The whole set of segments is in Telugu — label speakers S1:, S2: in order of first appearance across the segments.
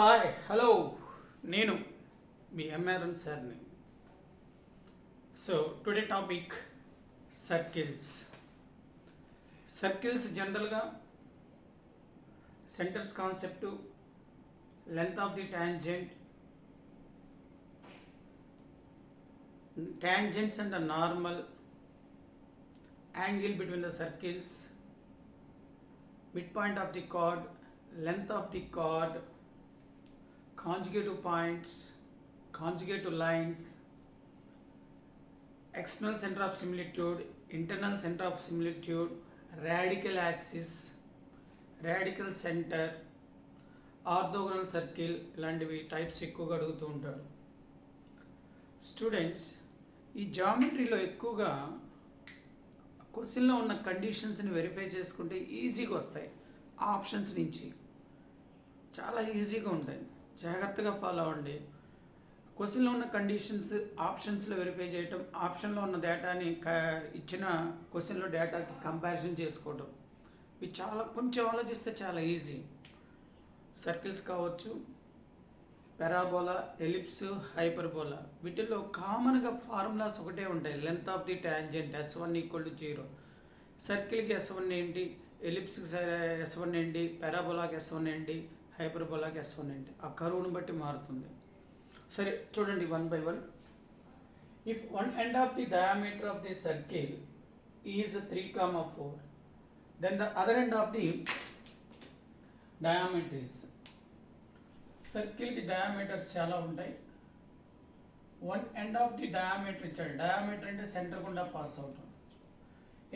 S1: హాయ్ హలో నేను మీ ఎంఆర్ఎన్ సార్ని. సో టుడే టాపిక్ సర్కిల్స్ జనరల్గా centres concept, length of the tangents and the normal, angle between the circles, midpoint of the chord, length of the chord, conjugative points, conjugative lines, external center of similitude, internal center of similitude, radical axis, radical center, orthogonal circle ఇలాంటివి టైప్స్ ఎక్కువగా అడుగుతూ ఉంటాడు స్టూడెంట్స్. ఈ జామెట్రీలో ఎక్కువగా క్వశ్చన్లో ఉన్న కండిషన్స్ని వెరిఫై చేసుకుంటే ఈజీగా వస్తాయి. ఆప్షన్స్ నుంచి చాలా ఈజీగా ఉంటాయి, జాగ్రత్తగా ఫాలో అవ్వండి. క్వశ్చన్లో ఉన్న కండిషన్స్ ఆప్షన్స్లో వెరిఫై చేయటం, ఆప్షన్లో ఉన్న డేటాని ఇచ్చిన క్వశ్చన్లో డేటాకి కంపారిజన్ చేసుకోవడం, ఇవి చాలా కొంచెం ఆలోచిస్తే చాలా ఈజీ. సర్కిల్స్ కావచ్చు, పారాబోలా, ఎలిప్స్, హైపర్బోలా, వీటిల్లో కామన్గా ఫార్ములాస్ ఒకటే ఉంటాయి. Length of the tangent S1 = 0. సర్కిల్కి S1 ఏంటి, ఎలిప్స్కి S1 ఏంటి, పారాబోలాకి S1 ఏంటి, హైపర్బోలాకి S1 ఏంటి, ఆ కరువును బట్టి మారుతుంది. సరే చూడండి, 1 by 1. If one end of the diameter of the circle is 3,4, then the other end of the diameter is. సర్కిల్కి డయామీటర్స్ చాలా ఉంటాయి. One end of the diameter ఇచ్చాడు. డయామీటర్ అంటే సెంటర్ గుండా పాస్ అవుతాం.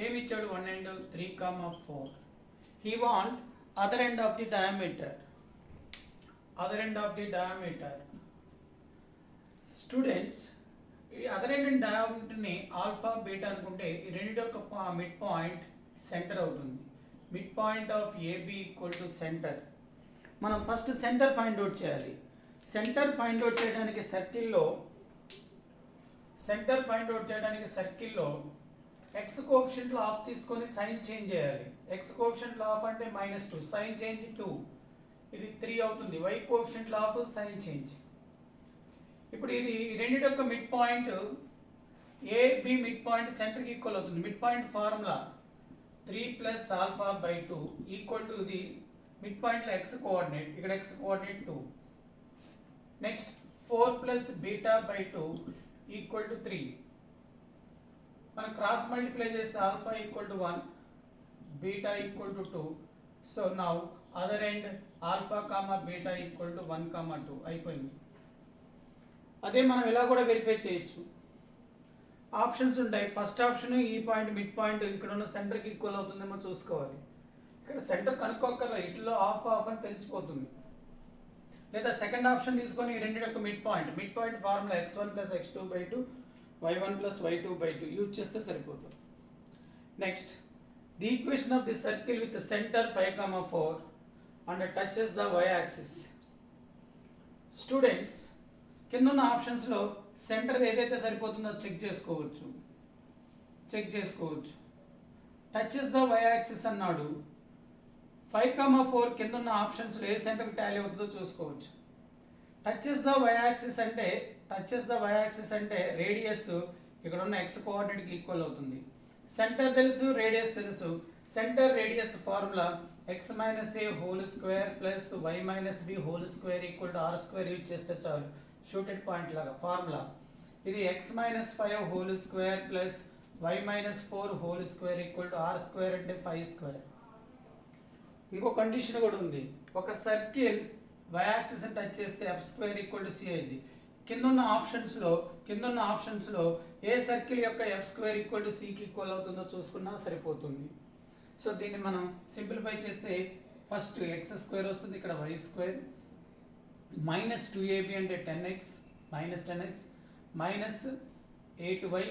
S1: ఏమి ఇచ్చాడు? 1 end 3,4. He want other end of the diameter. Other end of the diameter students, ఈ అదర్ ఎండ్ డయామీటర్ని ఆల్ఫా బీటా అనుకుంటే ఈ రెండు యొక్క మిడ్ పాయింట్ సెంటర్ అవుతుంది. Mid point of AB = centre. మనం ఫస్ట్ సెంటర్ ఫైండ్ అవుట్ చేయాలి. సెంటర్ ఫైండ్ అవుట్ చేయడానికి సర్కిల్లో ఎక్స్ కోఎఫిషియంట్లో హాఫ్ తీసుకొని సైన్ చేంజ్ చేయాలి. ఎక్స్ కోఎఫిషియంట్లో హాఫ్ అంటే -2, సైన్ చేంజ్ 2, ఇది 3 అవుతుంది. వై కోఎఫిషియంట్లో హాఫ్, సైన్ చేంజ్. ఇప్పుడు ఇది రెండింటి యొక్క mid point AB mid point సెంటర్కి ఈక్వల్ అవుతుంది. మిడ్ పాయింట్ ఫార్ములా 3 + α/2 = ఇది మిడ్ పాయింట్లో ఎక్స్ కోఆర్డినేట్, ఇక్కడ ఎక్స్ కోఆర్డినేట్ 2. నెక్స్ట్ 4 + β/2 = 3. మనం క్రాస్ మల్టిప్లై చేస్తే α = 1, β = 2. సో నౌ అదర్ ఎండ్ α, β = 1, 2 అయిపోయింది. అదే మనం ఇలా కూడా వెరిఫై చేయొచ్చు. ఆప్షన్స్ ఉంటాయి. ఫస్ట్ ఆప్షన్ ఈ పాయింట్ మిడ్ పాయింట్ ఇక్కడ ఉన్న సెంటర్కి ఈక్వల్ అవుతుందేమో చూసుకోవాలి. ఇక్కడ సెంటర్ కనుక్కోకర్లా, ఇట్లో హాఫ్ అని తెలిసిపోతుంది. లేదా సెకండ్ ఆప్షన్ తీసుకొని ఈ రెండు యొక్క mid point formula x1 + x2/2, y1 + y2/2 use చేస్తే సరిపోతుంది. Next, the equation of the circle with centre 5,4 and touches the y axis. Students, కింద ఉన్న ఆప్షన్స్లో సెంటర్ ఏదైతే సరిపోతుందో చెక్ చేసుకోవచ్చు. టచెస్ ద y యాక్సిస్ అన్నాడు. 5,4 కింద ఉన్న ఆప్షన్స్లో ఏ సెంటర్కి టాలీ అవుతుందో చూసుకోవచ్చు. టచెస్ ద y యాక్సిస్ అంటే రేడియస్ ఇక్కడ ఉన్న x కోఆర్డినేట్కి ఈక్వల్ అవుతుంది. సెంటర్ తెలుసు, రేడియస్ తెలుసు. Centre radius formula x - a² + y - b² = r² use చేస్తే చాలు. షూటెడ్ పాయింట్ లాగా ఫార్ములా ఇది x - 5² + y - 4² = r² అంటే 5². ఇంకో కండిషన్ కూడా ఉంది. ఒక సర్కిల్ y యాక్సిస్ టచ్ చేస్తే f² = c అయింది. కింద ఉన్న ఆప్షన్స్లో ఏ సర్కిల్ యొక్క f² = cకి ఈక్వల్ అవుతుందో చూసుకున్నా సరిపోతుంది. సో దీన్ని మనం సింప్లిఫై చేస్తే ఫస్ట్ x² వస్తుంది, ఇక్కడ y² -2ab అంటే 10x -8y,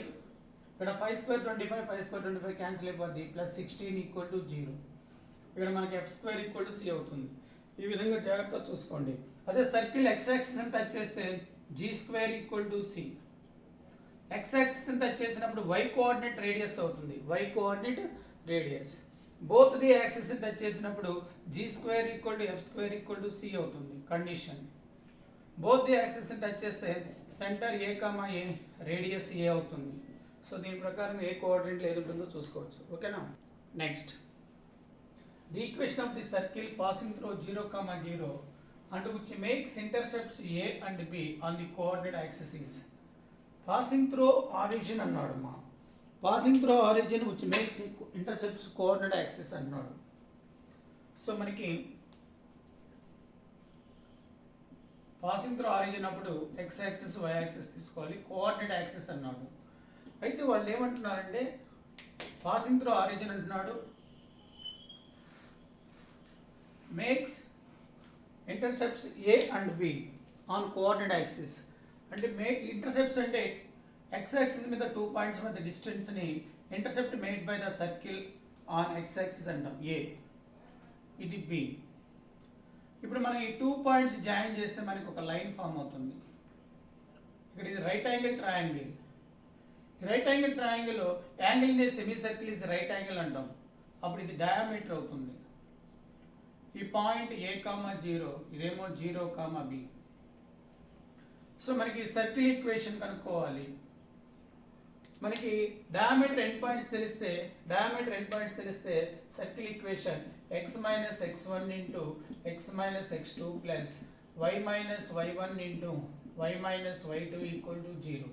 S1: ఇక్కడ 5² 25, 5² 25 క్యాన్సిల్ అయిపోద్ది, +16 = 0. ఇక్కడ మనకి f² = c అవుతుంది. ఈ విధంగా జాగ్రత్తగా చూసుకోండి. అదే సర్కిల్ x యాక్సిస్ టచ్ చేస్తే g² = c. x axis touch చేసినప్పుడు y కోఆర్డినేట్ రేడియస్ అవుతుంది. బోత్ ది యాక్సిస్ టచ్ చేసినప్పుడు g² = f² = c అవుతుంది. Condition. Both the axis touch చేస్తే సెంటర్ ఏ కామా ఏ, రేడియస్ ఏ అవుతుంది. సో దీని ప్రకారం ఏ కోఆర్డినేట్లో ఏది ఉంటుందో చూసుకోవచ్చు. ఓకేనా. Next, the equation of the circle passing through 0, 0 and which makes intercepts A and B on the coordinate axis is. Passing through origin అన్నాడు మా. Passing through origin which makes intercepts coordinate axis అన్నాడు. సో మనకి పాసింగ్ త్రూ ఆరిజిన్ అప్పుడు ఎక్స్ యాక్సిస్ వై యాక్సిస్ తీసుకోవాలి, కోఆర్డినేట్ యాక్సిస్ అన్నాడు. అయితే వాళ్ళు ఏమంటున్నారంటే పాసింగ్ త్రూ ఆరిజిన్ అంటున్నాడు makes intercepts A and B on coordinate axis. అంటే ఇంటర్సెప్ట్స్ అంటే ఎక్స్ యాక్సిస్ మీద 2 పాయింట్స్ మధ్య డిస్టెన్స్ని intercept made by the circle on x axis అంటాం ఏ, ఇది బి. ఇప్పుడు మనం ఈ 2 పాయింట్స్ జాయిన్ చేస్తే మనకి ఒక లైన్ ఫామ్ అవుతుంది. ఇక్కడ ఇది right angle triangle. Right angle triangle angle in a semi circle is right angle అంటాం. అప్పుడు ఇది డయామీటర్ అవుతుంది. ఈ పాయింట్ ఏ కామా 0, ఇదేమో 0, బి. సో మనకి సర్కిల్ ఈక్వేషన్ కనుక్కోవాలి. మనకి డయామీటర్ ఎండ్ పాయింట్స్ తెలిస్తే circle equation x minus x1 into x minus x2 plus y minus y1 into y minus y2 equal to 0.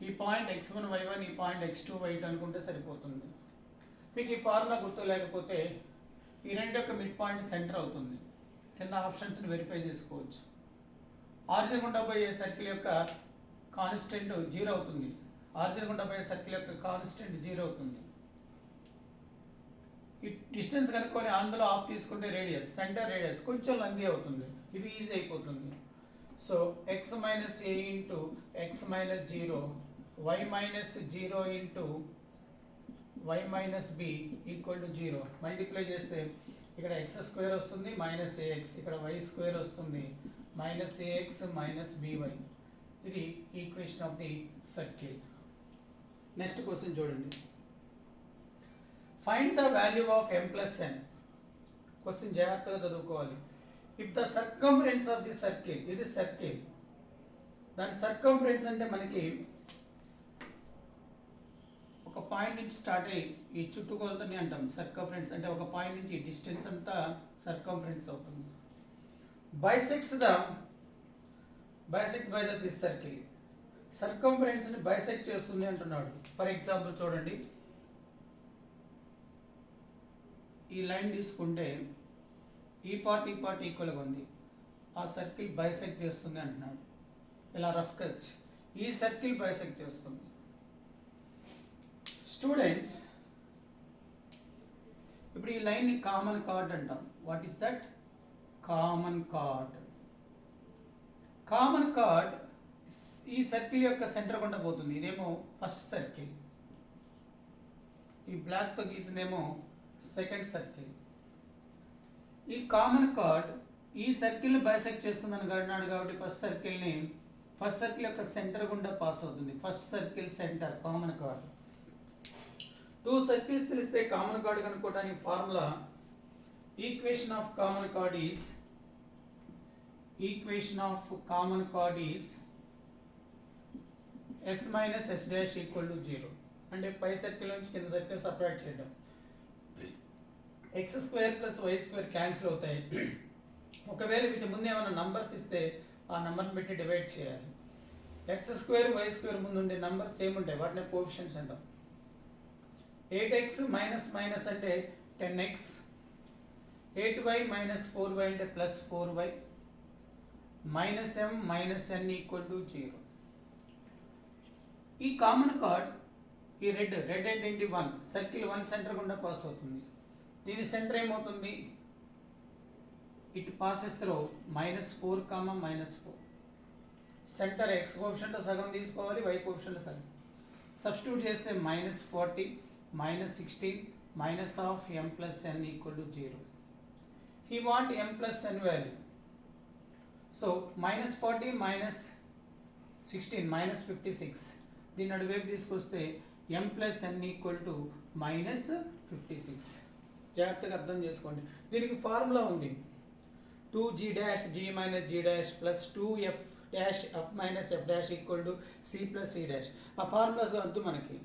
S1: ఈ పాయింట్ x1 y1, ఈ పాయింట్ x2 y2 అనుకుంటే సరిపోతుంది. మీకు ఈ ఫార్ములా గుర్తు లేకపోతే ఈ రెండు యొక్క మిడ్ పాయింట్ సెంటర్ అవుతుంది. కింద ఆప్షన్స్ని వెరిఫై చేసుకోవచ్చు. ఆరిజిన్ గుండా పోయే సర్కిల్ యొక్క కాన్స్టెంట్ 0 అవుతుంది. ఆరిజిన్ గుండా పోయే సర్కిల్ యొక్క కాన్స్టెంట్ 0 అవుతుంది. ఈ డిస్టెన్స్ కనుక్కొని అందులో ఆఫ్ తీసుకుంటే రేడియస్, సెంటర్ రేడియస్ కొంచెం లెంతీ అవుతుంది. ఇది ఈజీ అయిపోతుంది. So x minus A into x minus 0, y minus 0 into y minus B equal to 0. Multiply చేస్తే ఇక్కడ ఎక్స్ స్క్వేర్ వస్తుంది మైనస్ ఏఎక్స్, ఇక్కడ వై స్క్వేర్ వస్తుంది మైనస్ ఏఎక్స్ మైనస్ బివై. ఇది equation of the circle. Next question చూడండి. Find the value of m plus n. Question జాగ్రత్తగా చదువుకోవాలి. If the circumference of the circle, ఇది సర్కిల్, దాని సర్కంఫరెన్స్ అంటే మనకి ఒక పాయింట్ నుంచి స్టార్ట్ అయ్యి ఈ చుట్టుకొలతని అంటాం సర్కంఫరెన్స్. అంటే ఒక పాయింట్ నుంచి డిస్టెన్స్ అంతా సర్కంఫరెన్స్ అవుతుంది. బైసెక్ట్ బై దిస్ సర్కిల్, సర్కంఫరెన్స్ని బైసెక్ట్ చేస్తుంది అంటున్నాడు. ఫర్ ఎగ్జాంపుల్ చూడండి, ఈ లైన్ తీసుకుంటే ఈ పార్ట్ ఈక్వల్గా ఉంది. ఆ సర్కిల్ బైసెక్ట్ చేస్తుంది అంటున్నాడు. ఇలా రఫ్ కచ్ ఈ సర్కిల్ బైసెక్ట్ చేస్తుంది. స్టూడెంట్స్, ఇప్పుడు ఈ లైన్ని కామన్ కార్డ్ అంటాం. What is that? Common card. Common card ఈ సర్కిల్ యొక్క సెంటర్ గుండా పోతుంది. ఇదేమో ఫస్ట్ సర్కిల్, ఈ బ్లాక్తో గీసిందేమో సెకండ్ సర్కిల్. ఈ కామన్ కార్డ్ ఈ సర్కిల్ని బైసెక్ట్ చేస్తుందని అన్నాడు కాబట్టి ఫస్ట్ సర్కిల్ యొక్క సెంటర్ గుండా పాస్ అవుతుంది. First circle centre common card. 2 circles తెలిస్తే కామన్ కార్డ్ కనుక్కోవడానికి formula equation of common card is s minus s dash equal to 0. అంటే పై సర్కిల్ నుంచి కింద సర్కిల్ సపరేట్ చేయడం. X square plus Y square cancel అవుతాయి. ఒకవేళ వీటి ముందు ఏమైనా నంబర్స్ ఇస్తే ఆ నెంబర్ని పెట్టి డివైడ్ చేయాలి. ఎక్స్ స్క్వేర్ వై స్క్వేర్ ముందు ఉండే నంబర్స్ సేమ్ ఉంటాయి, వాటిని కోఎఫిషియంట్స్ అంటాం. 8x మైనస్ మైనస్ అంటే 10x, 8y మైనస్ 4y అంటే plus 4y, minus m minus n equal to 0. ఈ కామన్ కార్డ్ ఈ రెడ్ ఏంటి 1, సర్కిల్ 1 సెంటర్ గుండా పాస్ అవుతుంది. దీని సెంటర్ ఏమవుతుంది? It passes through -4, -4. Centre X coefficient సగం తీసుకోవాలి, వై కోఎఫిషియంట్ సగం. సబ్స్టిట్యూట్ చేస్తే -40, -16, minus of m plus n equal to 0. He want m plus n value. So -40 -16 -56. దీని అటువైపు తీసుకొస్తే m plus n equal to -56. జాగ్రత్తగా అర్థం చేసుకోండి. దీనికి ఫార్ములా ఉంది. 2g dash g minus g dash plus 2f dash f minus f dash equal to c plus c dash. ఆ ఫార్ములాస్ వద్దు మనకి,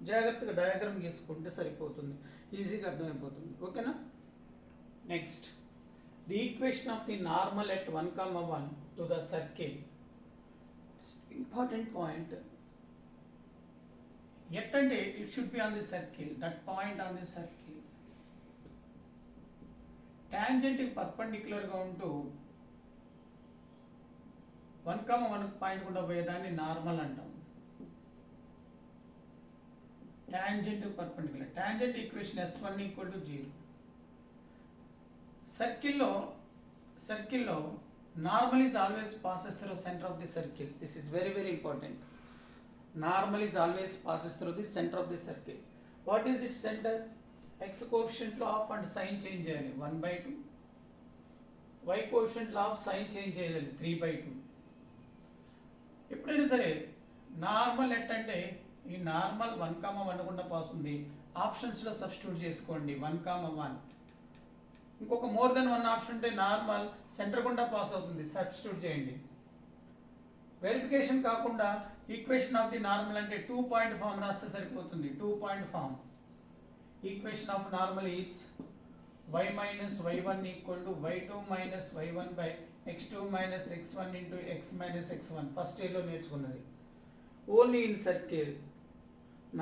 S1: జాగ్రత్తగా డయాగ్రామ్ గీసుకుంటే సరిపోతుంది, ఈజీగా అర్థమైపోతుంది. ఓకేనా? Next, the equation of the normal at 1, 1 to the circle. Important point. At అంటే it should be on the circle, that point on the circle. టాంజెంట్కి పర్పెండిక్యులర్గా ఉంటూ 1, 1 పాయింట్ గుండా పోయేదాన్ని నార్మల్ అంటాం. Tangent perpendicular, tangent equation S1 equal to 0. సర్కిల్లో normal is always passes through centre of the circle. This is very very important. Normal is always passes through the centre of the circle. What is it centre? x కోఎఫిషియంట్లో ఆఫ్ అండ్ సైన్ చేంజ్ చేయాలి 1/2, y కోఎఫిషియంట్లో ఆఫ్ సైన్ చేంజ్ చేయాలి 3/2. ఎప్పుడైనా సరే నార్మల్ ఎట్ అంటే ఈ నార్మల్ 1, 1 గుండా పాస్ ఉంది, ఆప్షన్స్లో సబ్స్టిట్యూట్ చేసుకోండి 1, 1. ఇంకొక మోర్ దెన్ 1 ఆప్షన్ ఉంటే నార్మల్ సెంటర్ గుండా పాస్ అవుతుంది, సబ్స్టిట్యూట్ చేయండి. వెరిఫికేషన్ కాకుండా ఈక్వేషన్ ఆఫ్ ది నార్మల్ అంటే 2 పాయింట్ ఫామ్ రాస్తే సరిపోతుంది. 2 point form. Equation of normal is y minus y1 equal to y2 minus y1 by x2 minus x1 into x minus x1. First year lo నేర్చుకున్నది. Only in circle,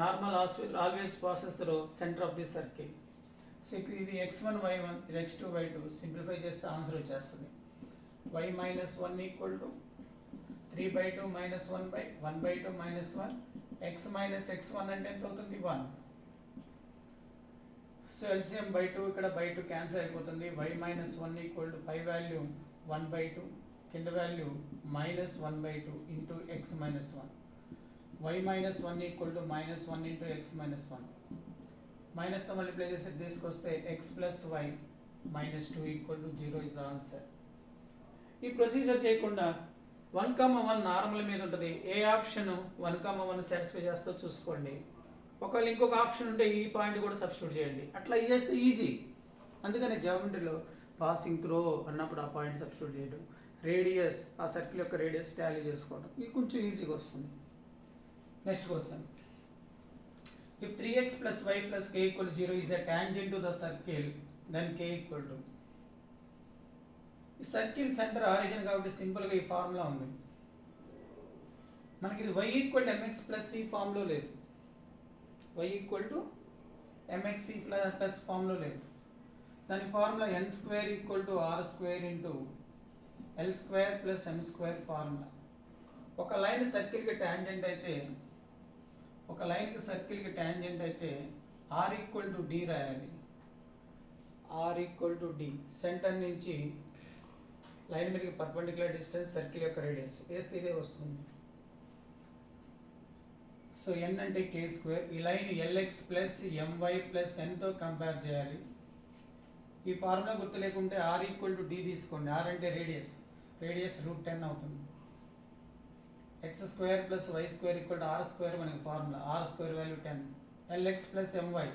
S1: normal always passes through center of the circle. So ఇది x1 y1, ఇది x2 y2, సింప్లిఫై చేస్తే ఆన్సర్ వచ్చేస్తుంది. y minus 1 equal to 3/2 minus 1 by 1/2 minus 1, x minus x1 అంటే ఎంత అవుతుంది? 1. సో ఎల్సిఎం బై 2, ఇక్కడ బై 2 క్యాన్సిల్ అయిపోతుంది. y మైనస్ 1 ఈక్వల్ టు పై వాల్యూ 1/2, కింద value minus 1/2 into x minus 1. y minus 1 equal to minus 1 into x minus 1. మైనస్తో మల్టిప్లై చేసి తీసుకొస్తే x plus y minus 2 equal to 0 is the answer. ఈ ప్రొసీజర్ చేయకుండా 1, 1 నార్మల్ మీద ఉంటుంది. ఏ ఆప్షన్ 1, 1 సాటిస్ఫై చేస్తో చూసుకోండి. ఒకవేళ ఇంకొక ఆప్షన్ ఉంటే ఈ పాయింట్ కూడా సబ్స్టిట్యూట్ చేయండి. అట్లా చేస్తే ఈజీ. అందుకని జామెట్రీలో పాసింగ్ త్రో అన్నప్పుడు ఆ పాయింట్ సబ్స్టిట్యూట్ చేయడం, రేడియస్ ఆ సర్కిల్ యొక్క రేడియస్ టాలీ చేసుకోవడం, ఇది కొంచెం ఈజీగా వస్తుంది. Next question. If 3x plus y plus k equal to 0 is a tangent to the circle, then k equal to. ఈ సర్కిల్ సెంటర్ ఆరిజిన్ కాబట్టి సింపుల్గా ఈ ఫార్ములా ఉంది. మనకి ఇది y equal to mx plus c ఫామ్లో లేదు. y equal to mx c plus ఫామ్లో లేదు. దాని formula n square equal to r square into l square plus m square formula. ఒక లైన్ సర్కిల్కి ట్యాంజెంట్ అయితే, r ఈక్వల్ టు d రాయాలి. r equal to d. Centre నుంచి లైన్ మీదకి పర్పెండిక్యులర్ డిస్టెన్స్, సర్కిల్ యొక్క రేడియస్ వేస్తే ఇదే వస్తుంది. సో n అంటే k స్క్వేర్. ఈ line lx plus my plus nతో కంపేర్ చేయాలి. ఈ ఫార్ములా గుర్తు లేకుంటే r ఈక్వల్ టు d తీసుకోండి. r అంటే రేడియస్ √10 అవుతుంది. x square plus y square equal to r square మనకి ఫార్ములా. r square value 10. lx plus my,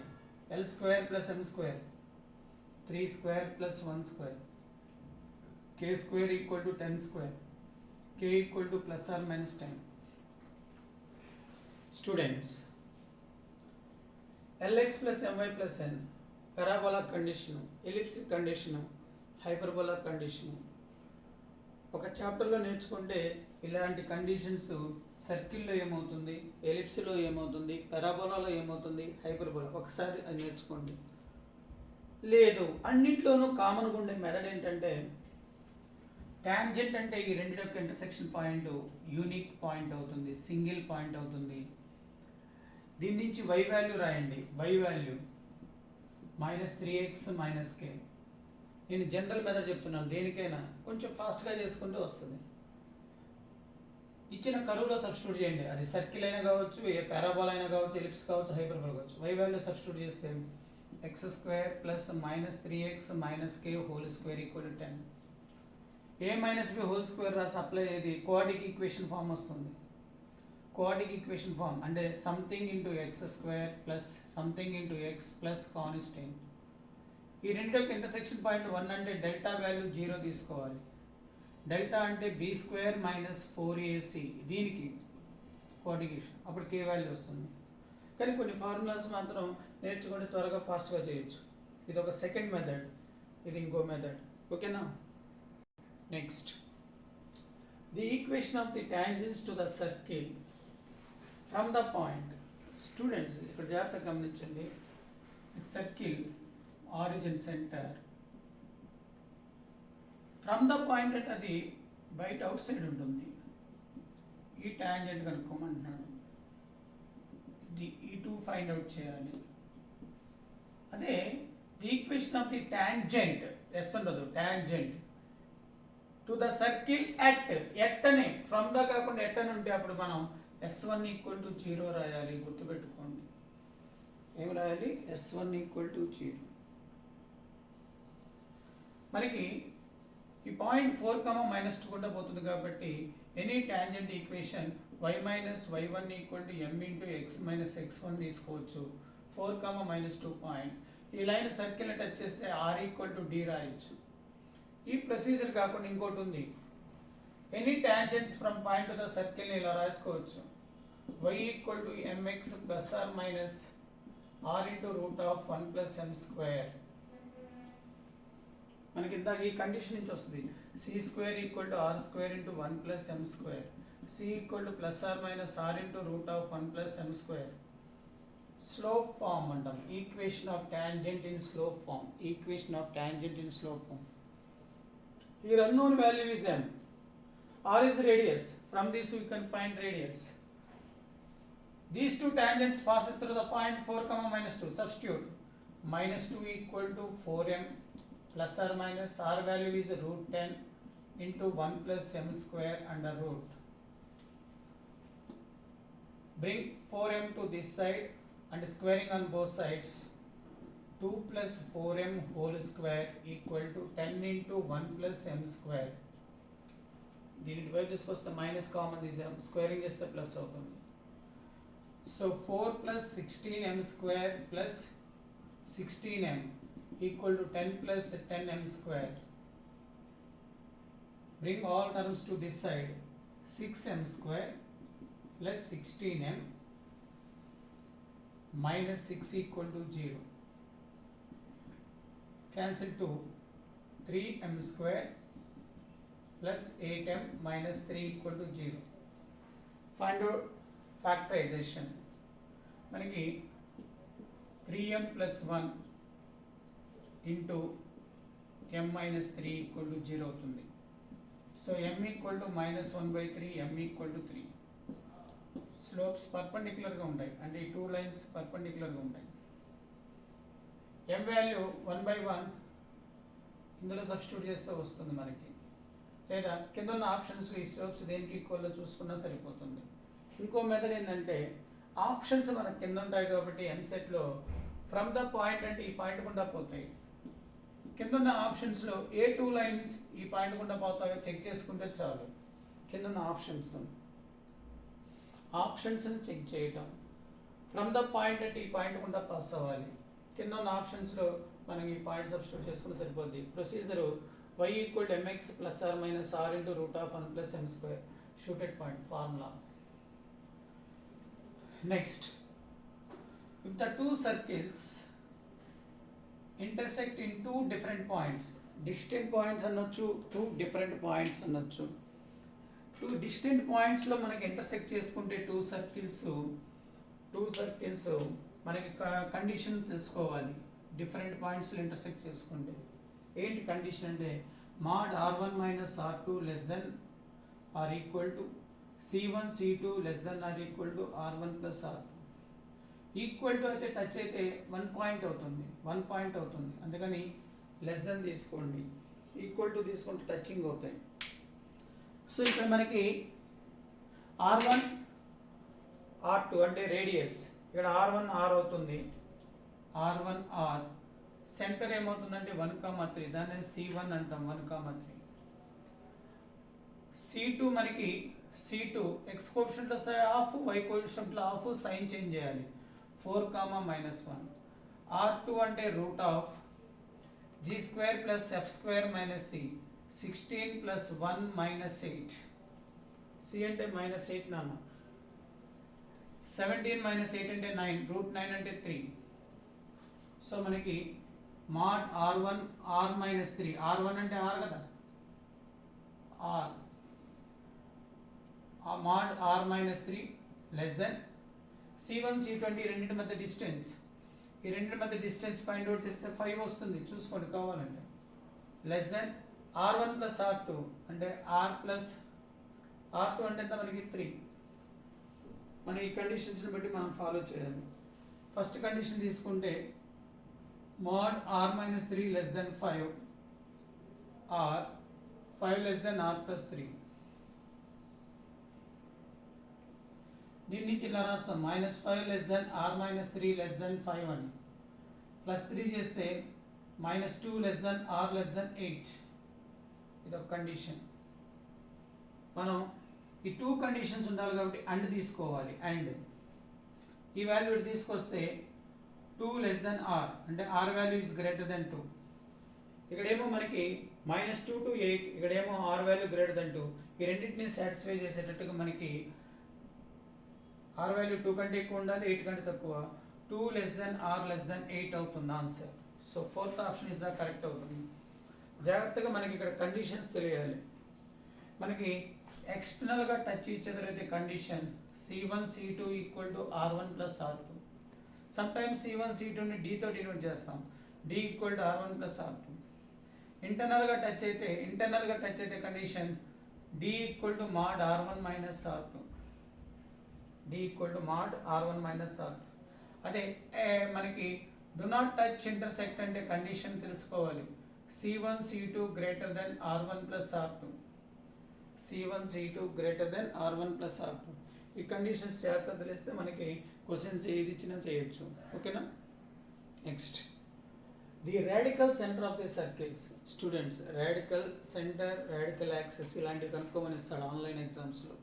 S1: l square plus m square, 3 square plus 1 square, k square equal to 10 square, k equal to plus are minus 10. Students, lx plus my plus n parabola condition, elliptic condition, hyperbola condition ఒక చాప్టర్లో నేర్చుకుంటే ఇలాంటి కండిషన్స్ సర్కిల్లో ఏమవుతుంది, ఎలిప్స్లో ఏమవుతుంది, పారాబోలాలో ఏమవుతుంది, హైపర్బోలా ఒకసారి అది నేర్చుకోండి. లేదు అన్నింటిలోనూ కామన్గా ఉండే మెథడ్ ఏంటంటే టాంజెంట్ అంటే ఈ రెండు యొక్క ఇంటర్సెక్షన్ పాయింట్ యూనిక్ పాయింట్ అవుతుంది, సింగిల్ పాయింట్ అవుతుంది. దీని నుంచి y వాల్యూ రాయండి. y value -3x - k. నేను జనరల్ మెథడ్ చెప్తున్నాను, దేనికైనా కొంచెం ఫాస్ట్గా చేసుకుంటూ వస్తుంది. ఇచ్చిన కరువులో సబ్స్టిట్యూట్ చేయండి. అది సర్కిల్ అయినా కావచ్చు, ఏ పారాబోలా అయినా కావచ్చు, ఎలిప్స్ కావచ్చు, హైపర్బోలా కావచ్చు. y వాల్యూ సబ్స్టిట్యూట్ చేస్తే x square plus -3x - k whole square equal to 10. a - b whole square రాసి అప్లై అయ్యేది క్వాడ్రిక్ ఈక్వేషన్ ఫామ్ వస్తుంది. క్వాడ్రిక్ ఈక్వేషన్ ఫామ్ అంటే something into X square plus something into X plus constant. ఈ రెండోకి ఇంటర్సెక్షన్ పాయింట్ 1 అంటే డెల్టా వాల్యూ 0 తీసుకోవాలి. డెల్టా అంటే బీ స్క్వేర్ మైనస్ 4ac దీనికి కోఆర్డినేషన్, అప్పుడు కే వాల్యూ వస్తుంది. కానీ కొన్ని ఫార్ములాస్ మాత్రం నేర్చుకుంటే త్వరగా ఫాస్ట్గా చేయొచ్చు. ఇది ఒక సెకండ్ మెథడ్, ఇది ఇంకో మెథడ్. ఓకేనా? Next, the equation of the tangents to the circle from the point. Students ఇక్కడ జాగ్రత్తగా గమనించండి. Circle origin centre from the point అంటే అది బయట అవుట్ సైడ్ ఉంటుంది. ఈ టాంజెంట్ కనుక్కోమంటున్నాడు. ఈ టూ ఫైండ్ అవుట్ చేయాలి. అదే the equation of the tangent, S ఉండదు, tangent to the circle at అని ఫ్రమ్ ద కాకుండా ఎట్ అని ఉంటే అప్పుడు మనం S1 ఈక్వల్ టు 0 రాయాలి. గుర్తుపెట్టుకోండి, ఏం రాయాలి? S1 equal to 0. మనకి ఈ పాయింట్ 4, -2 గుండా పోతుంది కాబట్టి any tangent equation y minus y1 equal to m into x minus x1 తీసుకోవచ్చు. 4, -2 పాయింట్ ఈ లైన్ సర్కిల్ టచ్ చేస్తే r ఈక్వల్ టు d రాయొచ్చు. ఈ ప్రొసీజర్ కాకుండా ఇంకోటి ఉంది. Any tangents from point to the circle ఇలా రాసుకోవచ్చు. y equal to mx plus are minus r into root of 1 plus m square. మనకి ఇందాక ఈ కండిషన్ నుంచి వస్తుంది. C square equal to are square into 1 plus m square. C equal to plus are minus r into root of 1 plus m square. Slope form అంటాం. Equation of tangent in slope form. Equation of tangent in slope form. Here unknown value is m. R is the radius. From this we can find radius. These two tangents passes through the point 4, -2. Substitute. -2 equal to 4m plus or minus r value is root 10 into 1 plus m square under root. Bring 4m to this side and squaring on both sides. 2 plus 4m whole square equal to 10 into 1 plus m square. దీని డివైడ్ చేసుకొస్తే మైనస్ కామన్ తీసాం, స్క్వేరింగ్ చేస్తే ప్లస్ అవుతుంది. So 4 plus 16m square plus 16m equal to 10 plus 10m square. Bring all terms to this side. 6m square plus 16m minus 6 equal to 0. Cancel 2. 3m square plus 8m minus 3 equal to 0. Find out factorization. మనకి 3m plus 1 into m minus 3 equal to 0 అవుతుంది. So m equal to -1/3, m equal to 3. Slopes పర్పెండిక్యులర్గా ఉంటాయి, అంటే ఈ టూ లైన్స్ పర్పెండిక్యులర్గా ఉంటాయి. m వాల్యూ 1/1 ఇందులో సబ్స్టిట్యూట్ చేస్తే వస్తుంది మనకి, లేదా కింద ఉన్న ఆప్షన్స్ ఈ స్లోప్స్ దేనికి ఈక్వల్లో చూసుకున్నా సరిపోతుంది. ఇంకో మెథడ్ ఏంటంటే ఆప్షన్స్ మనకి కింద ఉంటాయి కాబట్టి ఎంసెట్లో ఫ్రమ్ ద పాయింట్ అంటే ఈ పాయింట్ గుండా పోతాయి. కింద ఉన్న ఆప్షన్స్లో ఏ టూ లైన్స్ ఈ పాయింట్ గుండా పోతాయో చెక్ చేసుకుంటే చాలు. కింద ఉన్న ఆప్షన్స్ని చెక్ చేయటం. ఫ్రమ్ ద పాయింట్ అంటే ఈ పాయింట్ గుండా పాస్ అవ్వాలి. కింద ఉన్న ఆప్షన్స్లో మనం ఈ పాయింట్ సబ్స్టిట్యూట్ చేసుకుంటే సరిపోద్ది. Procedure y equal to mx plus are minus r into root of 1 plus m square. షూటెడ్ point formula. Next, if the two circles intersect in two different points, distant points అనొచ్చు, two different points అనొచ్చు. టూ డిస్టెంట్ పాయింట్స్లో మనకి ఇంటర్సెక్ట్ చేసుకుంటే టూ సర్కిల్స్ మనకి కండిషన్ తెలుసుకోవాలి. డిఫరెంట్ పాయింట్స్లో ఇంటర్సెక్ట్ చేసుకుంటే ఏంటి కండిషన్ అంటే mod r1 minus r2 less than or equal to c1 c2 less than or equal to r1 plus r2. Equal to అయితే టచ్ అయితే 1 పాయింట్ అవుతుంది, అందుకని లెస్ దెన్ తీసుకోండి. ఈక్వల్ టు తీసుకుంటే టచింగ్ అవుతాయి. సో ఇక్కడ మనకి r1 r2 అంటే రేడియస్, ఇక్కడ r1 r అవుతుంది, r1 r. సెంటర్ ఏమవుతుందంటే 1,3, దాన్ని c1 అంటాం. 1,3. c2 మనకి c2 x కోఎఫిషియంట్లో హాఫ్, y కోఎఫిషియంట్లో హాఫ్, సైన్ చేంజ్ చేయాలి. 4, -1. r2 అంటే root of g square plus f square minus c. 16 plus 1 minus 8. c అంటే minus 8 నాన్న. 17 minus 8 అంటే 9. root 9 అంటే 3. సో మనకి mod r1 r minus 3. r1 అంటే r కదా, r mod r minus 3 less than c1 c2 అంటే ఈ రెండింటి మధ్య డిస్టెన్స్. ఈ రెండింటి మధ్య డిస్టెన్స్ ఫైండ్ అవుట్ చేస్తే 5 వస్తుంది, చూసుకోండి కావాలంటే. Less than r1 plus r2 అంటే r ప్లస్ r2 అంటే ఎంత మనకి 3. మనం ఈ కండిషన్స్ని బట్టి మనం ఫాలో చేయాలి. ఫస్ట్ కండిషన్ తీసుకుంటే mod r minus 3 less than 5 r 5 less than r plus 3. దీని నుంచి ఇలా రాస్తాం -5 less than r minus 3 less than 5 అని. ప్లస్ 3 చేస్తే -2 less than r less than 8. ఇదొక కండిషన్. మనం ఈ 2 కండిషన్స్ ఉండాలి కాబట్టి అండ్ తీసుకోవాలి. అండ్ ఈ వాల్యూ తీసుకొస్తే 2 less than r అంటే r value is greater than 2. ఇక్కడేమో మనకి -2 to 8, ఇక్కడేమో r వాల్యూ greater than 2. ఈ రెండింటిని సాటిస్ఫై చేసేటట్టుగా మనకి r వాల్యూ 2 కంటే ఎక్కువ ఉండాలి, 8 కంటే తక్కువ. 2 less than r less than 8 అవుతుంది answer. So fourth option is the correct అవుతుంది. జాగ్రత్తగా మనకి ఇక్కడ కండిషన్స్ తెలియాలి. మనకి ఎక్స్టర్నల్గా టచ్ ఇచ్చేదైతే condition c1 c2 equal to r1 plus r2. Sometimes c1 c2ని d తో డినోట్ చేస్తాం, d equal to r1 plus r2. ఇంటర్నల్గా టచ్ అయితే condition d equal to mod r1 minus r2. d equal to mod r1 minus r2. అదే మనకి డు నాట్ టచ్ ఇంటర్సెక్ట్ అంటే కండిషన్ తెలుసుకోవాలి. c1 c2 greater than r1 plus r2. c1 c2 greater than r1 plus r2. ఈ కండిషన్స్ జాగ్రత్త తెలిస్తే మనకి క్వశ్చన్స్ ఏది ఇచ్చినా చేయొచ్చు. ఓకేనా. Next the radical centre of the circles. Students radical centre, radical access ఇలాంటివి కనుక్కోమని ఇస్తాడు ఆన్లైన్ ఎగ్జామ్స్లో.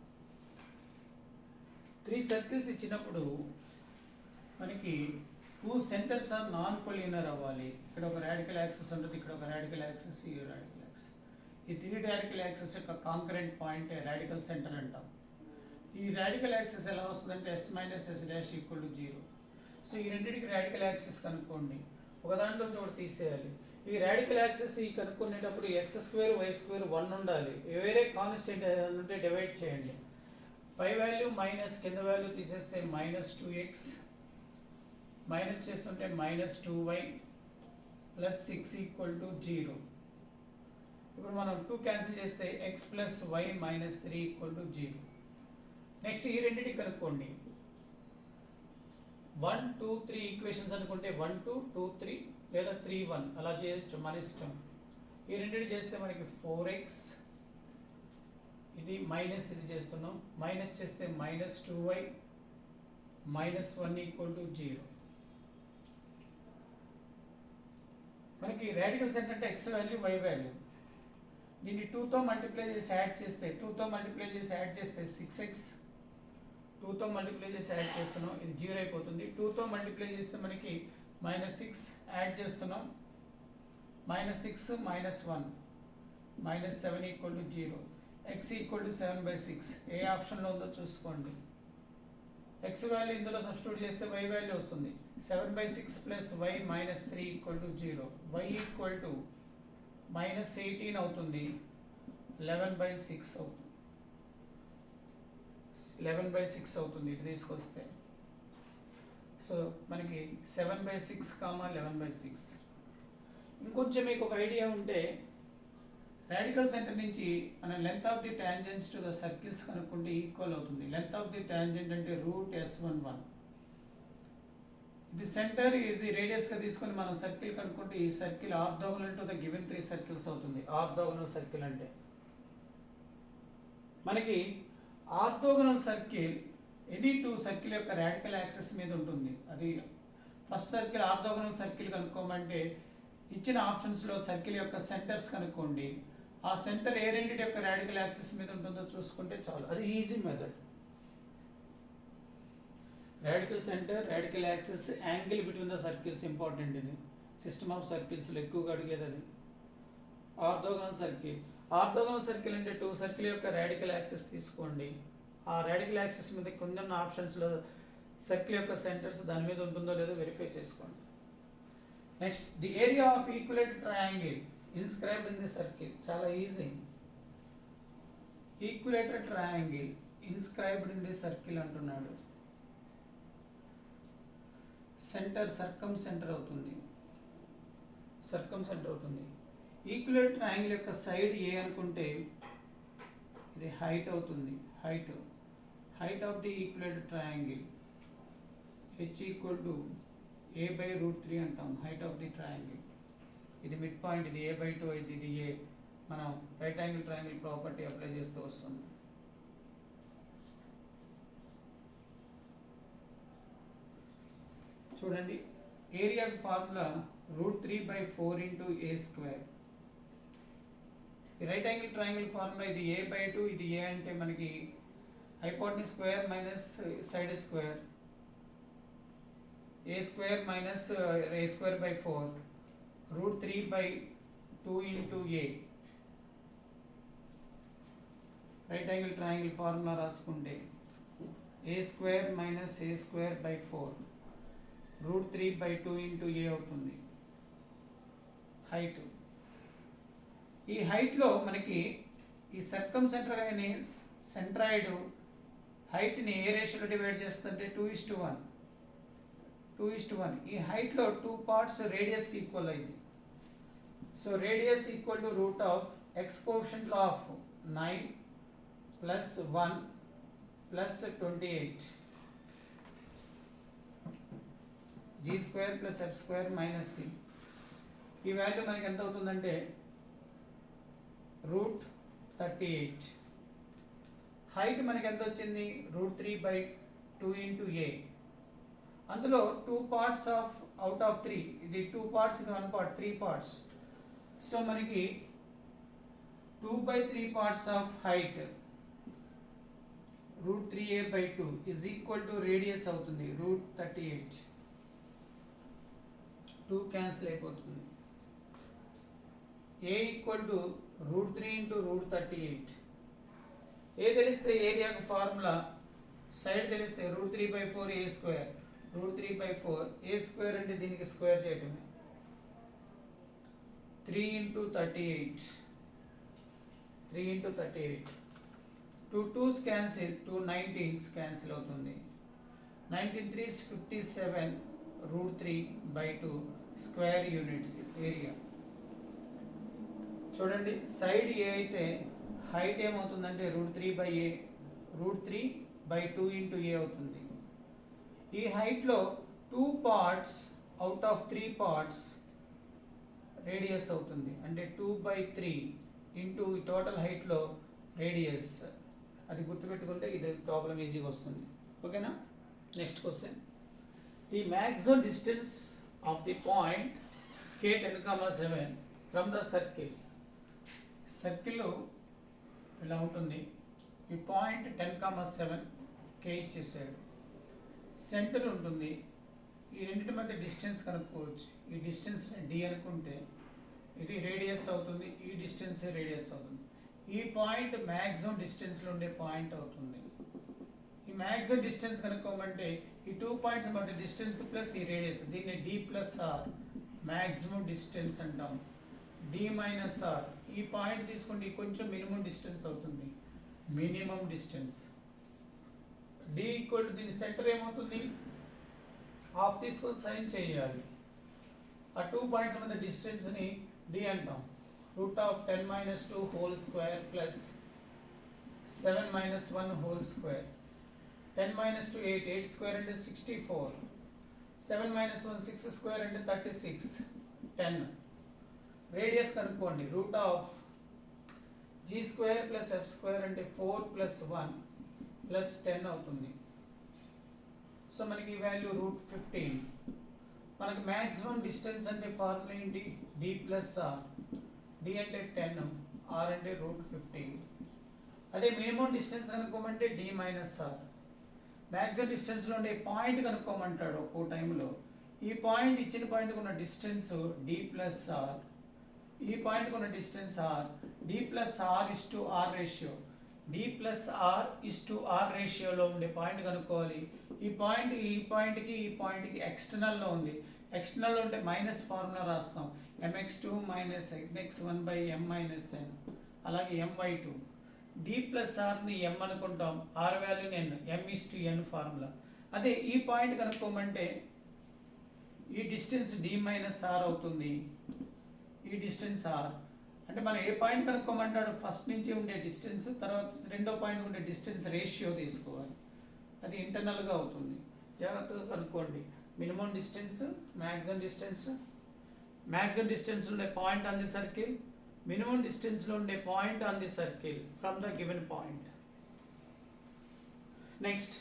S1: 3 సర్కిల్స్ ఇచ్చినప్పుడు మనకి 2 సెంటర్స్ ఆర్ నాన్ కొలీనర్ అవ్వాలి. ఇక్కడ ఒక రాడికల్ యాక్సెస్ ఉంటుంది, ఇక్కడ ఒక రాడికల్ యాక్సెస్, ఈ రాడికల్ యాక్సెస్. ఈ 3 రాడికల్ యాక్సెస్ యొక్క కాంకరెంట్ పాయింట్ రాడికల్ సెంటర్ అంటాం. ఈ రాడికల్ యాక్సెస్ ఎలా వస్తుందంటే s minus s dash equal to 0. So ఈ రెండింటికి రాడికల్ యాక్సెస్ కనుక్కోండి, ఒక దాంట్లో ఒకటి తీసేయాలి. ఈ రాడికల్ యాక్సెస్ ఈ కనుక్కునేటప్పుడు x2 y2 1 ఉండాలి. వేరే కాన్స్టెంట్ అంటే డివైడ్ చేయండి. పై వాల్యూ మైనస్ కింద వాల్యూ తీసేస్తే -2x, మైనస్ చేస్తుంటే -2y ప్లస్ 6 ఈక్వల్ టు 0. ఇప్పుడు మనం 2 క్యాన్సిల్ చేస్తే x plus y minus 3 equal to 0. Next ఈ రెండింటికి కనుక్కోండి. 1 2 3 ఈక్వేషన్స్ అనుకుంటే 1 2 2 3 లేదా 3 1 అలా చేయొచ్చు, మన ఇష్టం. ఈ రెండింటి చేస్తే మనకి 4x, ఇది మైనస్ ఇది చేస్తున్నాం, మైనస్ చేస్తే -2y -1 ఈక్వల్ టు 0. మనకి రాడికల్ సెంటర్ అంటే x వాల్యూ y వాల్యూ. దీన్ని 2తో మల్టిప్లై చేసి యాడ్ చేస్తే 6x, 2తో మల్టిప్లై చేసి యాడ్ చేస్తున్నాం, ఇది 0 అయిపోతుంది. 2తో మల్టిప్లై చేస్తే మనకి -6 యాడ్ చేస్తున్నాం, -6 -1 -7 equal to 0. x equal to 7/6. ఏ ఆప్షన్లో ఉందో చూసుకోండి. x వాల్యూ ఇందులో సబ్స్టిట్యూట్ చేస్తే y వాల్యూ వస్తుంది. 7/6 plus y -3 equal to 0. y equal to -18 అవుతుంది, 11/6 అవుతుంది. 11/6 అవుతుంది ఇటు తీసుకొస్తే. సో మనకి 7/6 11/6. ఇంకొంచెం మీకు ఒక ఐడియా ఉంటే రాడికల్ సెంటర్ నుంచి మనం length of the tangents to the circles కనుక్కుంటే ఈక్వల్ అవుతుంది. లెంత్ ఆఫ్ ది టాంజెంట్ అంటే √s11. ఇది సెంటర్, ఇది రేడియస్గా తీసుకొని మనం సర్కిల్ కనుక్కుంటే ఈ circle orthogonal to the given 3 circles అవుతుంది. ఆర్థోగోనల్ సర్కిల్ అంటే మనకి ఆర్థోగోనల్ సర్కిల్ ఎనీ 2 సర్కిల్ యొక్క రాడికల్ యాక్సెస్ మీద ఉంటుంది. అది ఫస్ట్ సర్కిల్ ఆర్థోగోనల్ సర్కిల్ కనుక్కోమంటే ఇచ్చిన ఆప్షన్స్లో సర్కిల్ యొక్క సెంటర్స్ కనుక్కోండి. ఆ సెంటర్ ఏ రెండింటి యొక్క రాడికల్ యాక్సెస్ మీద ఉంటుందో చూసుకుంటే చాలు. అది easy method. Radical centre, radical access, angle between the circles important. ఇది సిస్టమ్ ఆఫ్ సర్కిల్స్లో ఎక్కువగా అడిగేది అది. Orthogonal circle. ఆర్థోగోనల్ సర్కిల్ అంటే 2 సర్కిల్ యొక్క రాడికల్ యాక్సిస్ తీసుకోండి. ఆ రాడికల్ యాక్సిస్ మీద కింద ఉన్న ఆప్షన్స్లో సర్కిల్ యొక్క సెంటర్స్ దాని మీద ఉంటుందో లేదో వెరిఫై చేసుకోండి. Next, the area of equilateral triangle inscribed in the circle. చాలా easy. Equilateral triangle inscribed in the circle అంటున్నాడు. సెంటర్ సర్కమ్ సెంటర్ అవుతుంది. ఈక్విలేటరల్ ట్రయాంగిల్ యొక్క సైడ్ ఏ అనుకుంటే ఇది హైట్ అవుతుంది. Height of the equilateral triangle h equal to a/√3 అంటాం. Height of the triangle. ఇది మిడ్ పాయింట్, ఇది a/2 అయితే ఇది a. మనం right angle triangle property apply చేస్తూ వస్తుంది. చూడండి, ఏరియా ఫార్ములా √3/4 ఇంటూ a². ఈ రైట్ యాంగిల్ ట్రయాంగిల్ ఫార్ములా ఇది a/2, ఇది a అంటే మనకి hypotenuse square minus side square, a² minus a²/4 √3/2 into a. Right angle triangle formula రాసుకుంటే a² minus a²/4 √3/2 into a అవుతుంది హైట్. ఈ హైట్లో మనకి ఈ సర్కమ్ సెంటర్ అనే సెంట్రాయిడ్ హైట్ని ఏ రేషియోలో డివైడ్ చేస్తుంటే 2:1. ఈ హైట్లో 2 పార్ట్స్ రేడియస్కి ఈక్వల్ అయింది. So radius equal to root of X coefficient of 9 plus 1 plus 28 g² plus f² minus c. ఈ వాల్యూ మనకి ఎంత అవుతుందంటే √38. హైట్ మనకి ఎంత వచ్చింది? √3/2 ఇంటూ a. అందులో 2 పార్ట్స్ ఆఫ్ అవుట్ ఆఫ్ 3, ఇది 2 పార్ట్స్, ఇది 1 పార్ట్, 3 పార్ట్స్. సో మనకి 2/3 parts of height √3a/2 is equal to radius అవుతుంది √38. 2 క్యాన్సిల్ అయిపోతుంది. a equal to √3 into √38. ఏ తెలిస్తే ఏరియాకు ఫార్ములా, సైడ్ తెలిస్తే √3/4 a². √3/4 a² అంటే దీనికి స్క్వేర్ చేయటమే. 3 into 38. 2 2s cancel, 2 19s cancel అవుతుంది. 19 3s 57 √3/2 స్క్వేర్ యూనిట్స్ ఏరియా. చూడండి, సైడ్ ఏ అయితే హైట్ ఏమవుతుందంటే √3/2 ఇంటూ a అవుతుంది. ఈ హైట్లో 2 parts out of 3 parts radius అవుతుంది. అంటే 2/3 ఇంటూ టోటల్ హైట్లో రేడియస్. అది గుర్తుపెట్టుకుంటే ఇది ప్రాబ్లం ఈజీగా వస్తుంది. ఓకేనా? Next question. The maximum distance of the point K10,7 from the circle. సర్కిల్లో ఇలా ఉంటుంది. ఈ పాయింట్ 10,7 K ఇచ్చేసాడు. సెంటర్ ఉంటుంది. ఈ రెండింటి మధ్య డిస్టెన్స్ కనుక్కోవచ్చు. ఈ డిస్టెన్స్ D అనుకుంటే ఇది రేడియస్ అవుతుంది, ఈ డిస్టెన్స్ రేడియస్ అవుతుంది. ఈ పాయింట్ మ్యాక్సిమం డిస్టెన్స్లో ఉండే పాయింట్ అవుతుంది. ఈ మ్యాక్సిమం డిస్టెన్స్ కనుక్కోమంటే ఈ 2 పాయింట్స్ మధ్య డిస్టెన్స్ ప్లస్ ఈ రేడియస్, దీన్ని D+R మ్యాక్సిమం డిస్టెన్స్ అంటాం. D-R. ఈ పాయింట్ తీసుకుంటే కొంచెం మినిమం డిస్టెన్స్ అవుతుంది, minimum distance. D equal to దీని సెంటర్ ఏమవుతుంది? హాఫ్ తీసుకొని సైన్ చేయాలి. ఆ 2 పాయింట్స్ మధ్య డిస్టెన్స్ని D అంటాం. √10 - 2 whole square plus 7 - 1 whole square. 10 - 2 8, 8² అంటే 64. 7 - 1 6² అంటే 36. 10. రేడియస్ కనుక్కోండి. √g² ప్లస్ f² అంటే 4 + 1 + 10 అవుతుంది. సో మనకి ఈ వాల్యూ √15. మనకి మ్యాక్సిమం డిస్టెన్స్ అంటే ఫార్ములా ఏంటి? D+R. D అంటే 10, R అంటే √15. అదే మినిమం డిస్టెన్స్ కనుక్కోమంటే D - R. మ్యాక్సిమం డిస్టెన్స్లో ఉండే పాయింట్ కనుక్కోమంటాడు ఒక్కో టైంలో. ఈ పాయింట్ ఇచ్చిన పాయింట్కి ఉన్న డిస్టెన్స్ డి ప్లస్ ఆర్, ఈ పాయింట్కి ఉన్న distance r, d plus r is to r ratio, d plus r is to r రేషియోలో ఉండే పాయింట్ కనుక్కోవాలి. ఈ పాయింట్కి ఎక్స్టర్నల్లో ఉంది. ఎక్స్టర్నల్లో ఉంటే మైనస్ ఫార్ములా రాస్తాం, mx2 minus mx1 by m minus n, అలాగే my2. డి ప్లస్ ఆర్ని m అనుకుంటాం, ఆర్ వాల్యూని n, m is to n formula. అదే ఈ పాయింట్ కనుక్కోమంటే ఈ డిస్టెన్స్ డి మైనస్ ఆర్ అవుతుంది, ఈ డిస్టెన్స్ ఆర్. అంటే మనం ఏ పాయింట్ కనుక్కోమంటాడు, ఫస్ట్ నుంచి ఉండే డిస్టెన్స్, తర్వాత రెండో పాయింట్ ఉండే డిస్టెన్స్ రేషియో తీసుకోవాలి. అది ఇంటర్నల్గా అవుతుంది, జాగ్రత్తగా కనుక్కోండి. Minimum distance, maximum distance, maximum distance ఉండే point on the circle, minimum డిస్టెన్స్లో ఉండే point on the circle from the given point. Next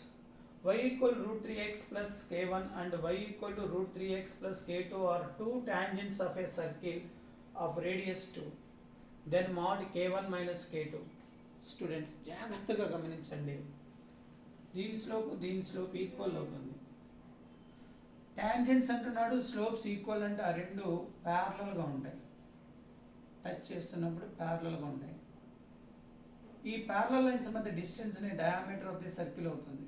S1: y equal root 3x plus k1 and y equal to root 3x plus k2 are two tangents of a circle of radius 2. Then mod k1 minus k2. Students, జాగ్రత్తగా గమనించండి. దీని స్లోప్ ఈక్వల్ అవుతుంది. టాంజెంట్స్ అంటున్నాడు, స్లోప్స్ ఈక్వల్ అంటే ఆ రెండు ప్యారలల్గా ఉంటాయి, టచ్ చేస్తున్నప్పుడు ప్యారలల్గా ఉంటాయి. ఈ ప్యారలల్ లైన్స్ మధ్య డిస్టెన్స్ని డయామీటర్ ఆఫ్ ది సర్కిల్ అవుతుంది.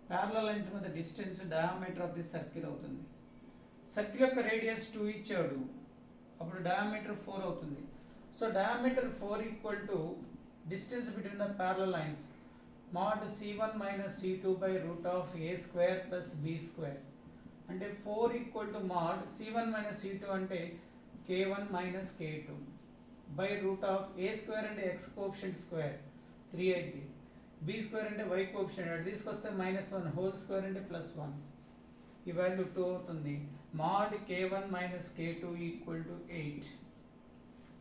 S1: ప్యారలల్ లైన్స్ మధ్య distance diameter of the circle అవుతుంది. సర్కిల్ యొక్క రేడియస్ 2 ఇచ్చాడు, అప్పుడు డయామీటర్ 4 అవుతుంది. So diameter 4 equal to distance between the parallel lines mod c1 minus c2 by root of a square plus b square. అంటే 4 equal to mod c1 minus c2 అంటే k1 minus k2 by root of a square అంటే x కోఎఫిషియంట్ స్క్వేర్ 3 అయితే, b స్క్వేర్ అంటే y కోఎఫిషియంట్, అది తీసుకొస్తే -1 హోల్ స్క్వేర్ అంటే +1, ఈ వాల్యూ 2 అవుతుంది. mod k1 minus k2 equal to 8.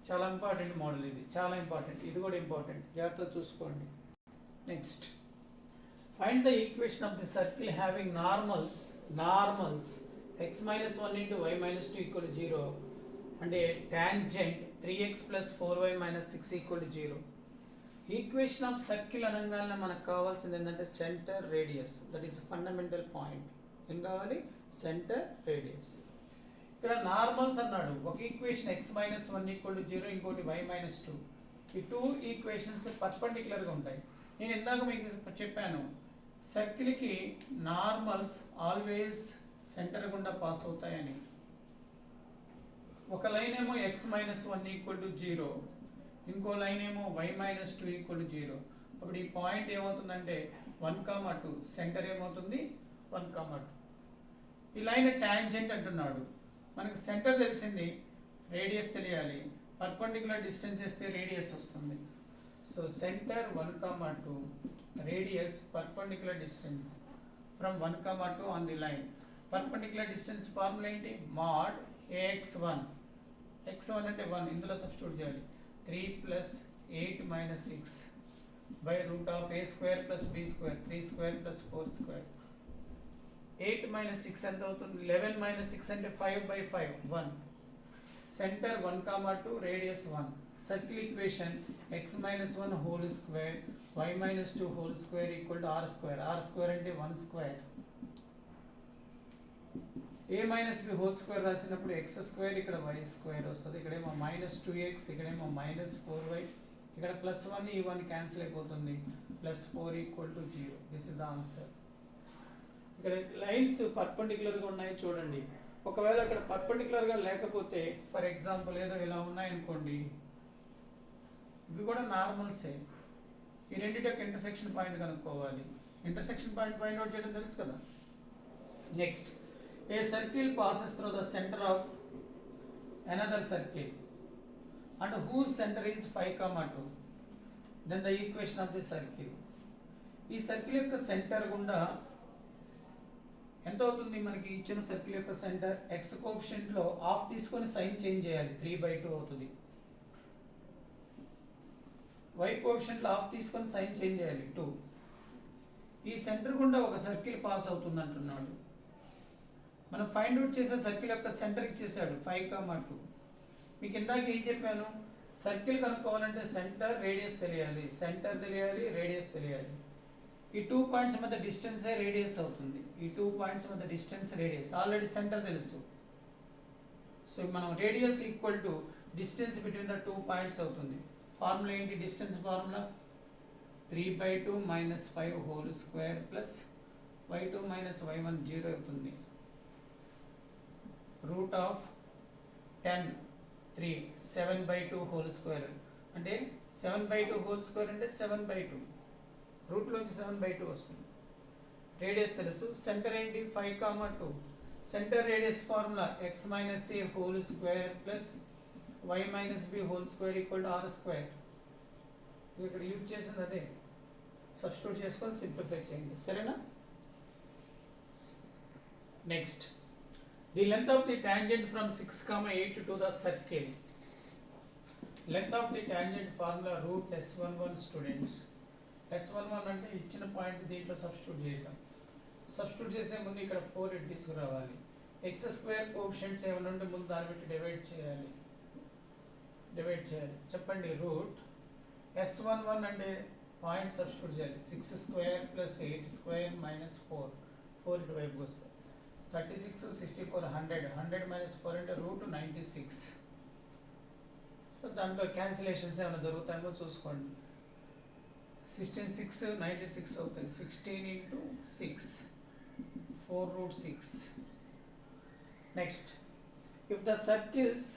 S1: చాలా ఇంపార్టెంట్ మోడల్ ఇది, చాలా ఇంపార్టెంట్, ఇది కూడా ఇంపార్టెంట్, జాగ్రత్తగా చూసుకోండి. Next, find the equation of the circle having normals x minus 1 into y minus 2 equal to 0 అంటే tangent 3x plus 4y minus 6 equal to 0. Equation of circle అనగానే మనకు కావాల్సింది ఏంటంటే centre radius, that is fundamental point. ఏం కావాలి? Centre radius. ఇక్కడ నార్మల్స్ అన్నాడు, ఒక equation x minus 1 equal to 0, ఇంకోటి y minus 2. ఈ టూ ఈక్వేషన్స్ పర్పెండిక్యులర్గా ఉంటాయి. నేను ఇందాక మీకు చెప్పాను, సర్కిల్కి నార్మల్స్ ఆల్వేస్ సెంటర్ గుండా పాస్ అవుతాయని. ఒక లైన్ ఏమో x minus 1 equal to 0, ఇంకో లైన్ ఏమో y minus 2 equal to 0. అప్పుడు ఈ పాయింట్ ఏమవుతుందంటే 1,2, సెంటర్ ఏమవుతుంది 1,2. ఈ లైన్ టాంజెంట్ అంటున్నాడు, మనకు సెంటర్ తెలిసింది, రేడియస్ తెలియాలి, పర్పెండిక్యులర్ డిస్టెన్స్ చేస్తే రేడియస్ వస్తుంది. So centre 1,2, radius perpendicular distance from 1,2 on the line. Perpendicular distance formula ఏంటి? mod ax1, x1 అంటే 1, ఇందులో సబ్స్టిట్యూట్ చేయాలి, 3 plus 8 minus 6 by root of a square plus b square, 3 square plus 4 square. 8 minus 6 ఎంత అవుతుంది? 11 minus 6 అంటే 5 by 5, 1. Centre 1,2, radius 1. Circle equation x minus 1 whole square y minus 2 whole square equal to r square. r square అంటే 1 square. a minus b whole square రాసినప్పుడు ఎక్స్ స్క్వేర్, ఇక్కడ వై స్క్వేర్ వస్తుంది, ఇక్కడేమో -2x, ఇక్కడేమో -4y, ఇక్కడ +1 ఈ 1 క్యాన్సిల్ అయిపోతుంది, +4 equal to 0. This is the answer. ఇక్కడ లైన్స్ పర్పెండిక్యులర్గా ఉన్నాయి చూడండి. ఒకవేళ అక్కడ పర్పెండిక్యులర్గా లేకపోతే, ఫర్ ఎగ్జాంపుల్ ఏదో ఇలా ఉన్నాయనుకోండి, ఇవి కూడా నార్మల్సే. ఈ రెండింటి యొక్క ఇంటర్సెక్షన్ పాయింట్ కనుక్కోవాలి. ఇంటర్సెక్షన్ పాయింట్ ఫైండ్ అవుట్ చేయడం తెలుసు కదా. Next, a circle passes through the center of another circle and whose center is 5,2. Then the equation of the circle. ఈ సర్కిల్ యొక్క సెంటర్ గుండా ఎంత అవుతుంది? మనకి ఇచ్చిన సర్కిల్ యొక్క సెంటర్ x కోఎఫిషియంట్లో హాఫ్ తీసుకొని సైన్ చేంజ్ చేయాలి, 3/2 అవుతుంది. y కోఎఫిషియంట్లో హాఫ్ తీసుకొని సైన్ చేంజ్ చేయాలి, 2. ఈ సెంటర్ గుండా ఒక సర్కిల్ పాస్ అవుతుంది అంటున్నాడు. మనం ఫైండ్ అవుట్ చేసే సర్కిల్ యొక్క సెంటర్ ఇచ్చేసాడు 5,2. మీకు ఇందాక ఏం చెప్పాను? సర్కిల్ కనుక్కోవాలంటే సెంటర్ రేడియస్ తెలియాలి, సెంటర్ తెలియాలి, రేడియస్ తెలియాలి. ఈ 2 పాయింట్స్ మధ్య డిస్టెన్స్ రేడియస్ అవుతుంది. ఈ 2 పాయింట్స్ మధ్య డిస్టెన్స్ రేడియస్, ఆల్రెడీ సెంటర్ తెలుసు. సో మనం radius equal to distance between the 2 points అవుతుంది. ఫార్ములా ఏంటి? Distance formula 3/2 - 5 whole square plus y2 - y1 0 అవుతుంది. రూట్ ఆఫ్ 10 3 7/2 హోల్ స్క్వేర్ అంటే 7/2 హోల్ స్క్వేర్ అంటే 7/2, రూట్లోంచి 7/2 వస్తుంది. రేడియస్ తెలుసు. సెంటర్ ఏంటి? 5, 2. Centre radius formula x - a whole square plus y - b whole square equal to r square. ఇక్కడ యూజ్ చేసింది అదే, సబ్స్టిట్యూట్ చేసుకొని సింప్లిఫై చేయండి. సరేనా? Next, the length of the tangent from 6, 8 to the circle. Length of the tangent formula root S11 students. S11 అంటే ఇచ్చిన పాయింట్ దీంట్లో సబ్స్టిట్యూట్ చేయటం. సబ్స్టిట్యూట్ చేసే ముందు ఇక్కడ 4 ఇటు తీసుకురావాలి. ఎక్స్ స్క్వేర్ కోఎఫిషియెంట్స్ ఏమైనా ఉంటే ముందు దాన్ని పెట్టి డివైడ్ చేయాలి. చెప్పండి. రూట్ S11 అంటే పాయింట్ సబ్స్టిట్యూట్ చేయాలి. 6 స్క్వేర్ ప్లస్ 8 స్క్వేర్ మైనస్ 4 ఇటు వైపుకి వస్తుంది. 36, 64, 100. 100 - 4 అంటే రూట్ 96. సో దాంట్లో క్యాన్సిలేషన్స్ ఏమైనా జరుగుతాయేమో చూసుకోండి. 16, 6, 96 అవుతుంది. 16 × 6 4√6. నెక్స్ట్, ఇఫ్ ద సర్కిల్స్,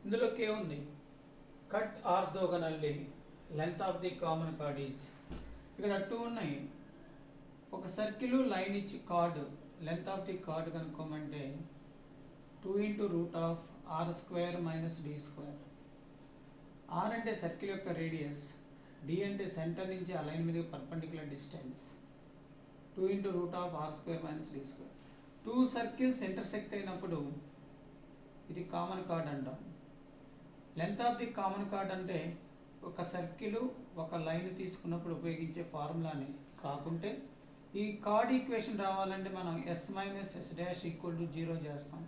S1: ఇందులో కే ఉంది, cut orthogonally length of the common chord is. ఇక్కడ 2 ఉన్నాయి. ఒక సర్కిల్ లైన్ ఇచ్చి chord length of the chord కనుక్కోమంటే 2 × √r² - d². r అంటే సర్కిల్ యొక్క రేడియస్, d అంటే సెంటర్ నుంచి ఆ లైన్ మీద perpendicular distance. 2 × √r² - d². 2 circles intersect అయినప్పుడు ఇది కామన్ కార్డ్ అంటాం. Length of the common chord అంటే ఒక సర్కిల్ ఒక లైన్ తీసుకున్నప్పుడు ఉపయోగించే ఫార్ములాని కాకుంటే ఈ కార్డ్ ఈక్వేషన్ రావాలంటే మనం s - s' ఈక్వల్ టు 0 చేస్తాం.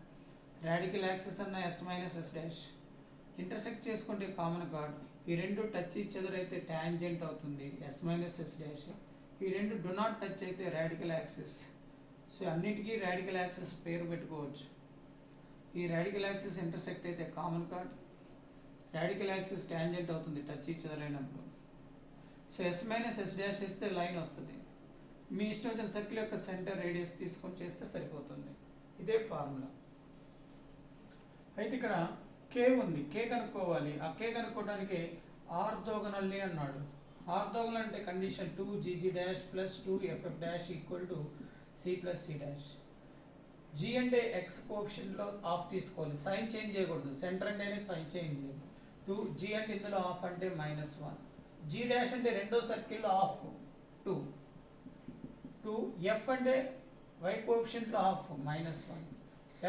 S1: రాడికల్ యాక్సిస్ అన్న s - s'. ఇంటర్సెక్ట్ చేసుకుంటే కామన్ కార్డ్, ఈ రెండు టచ్ ఈచ్ అదర్ అయితే టాంజెంట్ అవుతుంది s - s'. ఈ రెండు డు నాట్ టచ్ అయితే రాడికల్ యాక్సిస్. సో అన్నిటికీ రాడికల్ యాక్సిస్ పేరు పెట్టుకోవచ్చు. ఈ రాడికల్ యాక్సిస్ ఇంటర్సెక్ట్ అయితే common card, radical axis tangent అవుతుంది టచ్ ఈచ్ అదర్ అయినప్పుడు. సో s - s' ఇస్తే లైన్ వస్తుంది. మీ ఇష్టం వచ్చిన సర్కిల్ యొక్క సెంటర్ రేడియస్ తీసుకొని చేస్తే సరిపోతుంది. ఇదే ఫార్ములా. అయితే ఇక్కడ కే ఉంది, కే కనుక్కోవాలి. ఆ కే కనుక్కోవడానికి ఆర్థోగనల్లీ అన్నాడు. ఆర్థోగనల్ అంటే condition 2gg' + 2ff' equal to c + c'. g అంటే ఎక్స్ కోఎఫిషియంట్లో ఆఫ్ తీసుకోవాలి, సైన్ చేంజ్ చేయకూడదు. సెంటర్ అంటేనే సైన్ చేంజ్ చేయాలి. 2g అంటే ఇందులో ఆఫ్ అంటే -1. g' అంటే రెండో సర్కిల్లో ఆఫ్ 2. f అంటే y కోఎఫిషియంట్లో ఆఫ్ -1.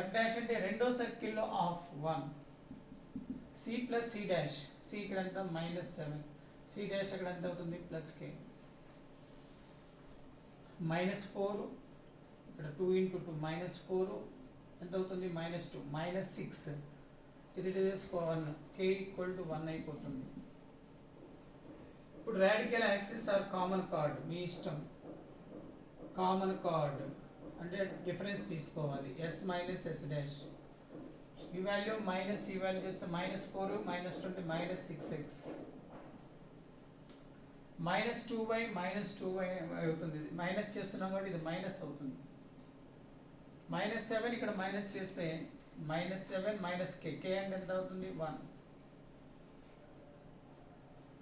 S1: f' అంటే రెండో సర్కిల్లో ఆఫ్ 1. c + c'. c ఇక్కడ ఎంత -7. c' అక్కడ ఎంత అవుతుంది +k. -4 ఇక్కడ 2 × 2 -4 ఎంత అవుతుంది -2 -6. ఇది చేసుకోవాలి. k = 1 అయిపోతుంది. ఇప్పుడు radical axis or common chord మీ ఇష్టం. కామన్ కార్డ్ అంటే డిఫరెన్స్ తీసుకోవాలి. s - s'. ఈ వాల్యూ మైనస్ ఈ వాల్యూ చేస్తే -4 -20 -6x. -2y -2y అవుతుంది. మైనస్ చేస్తున్నాం కాబట్టి ఇది మైనస్ అవుతుంది. -7 ఇక్కడ మైనస్ చేస్తే -7 - k. k అంటే ఎంత అవుతుంది 1.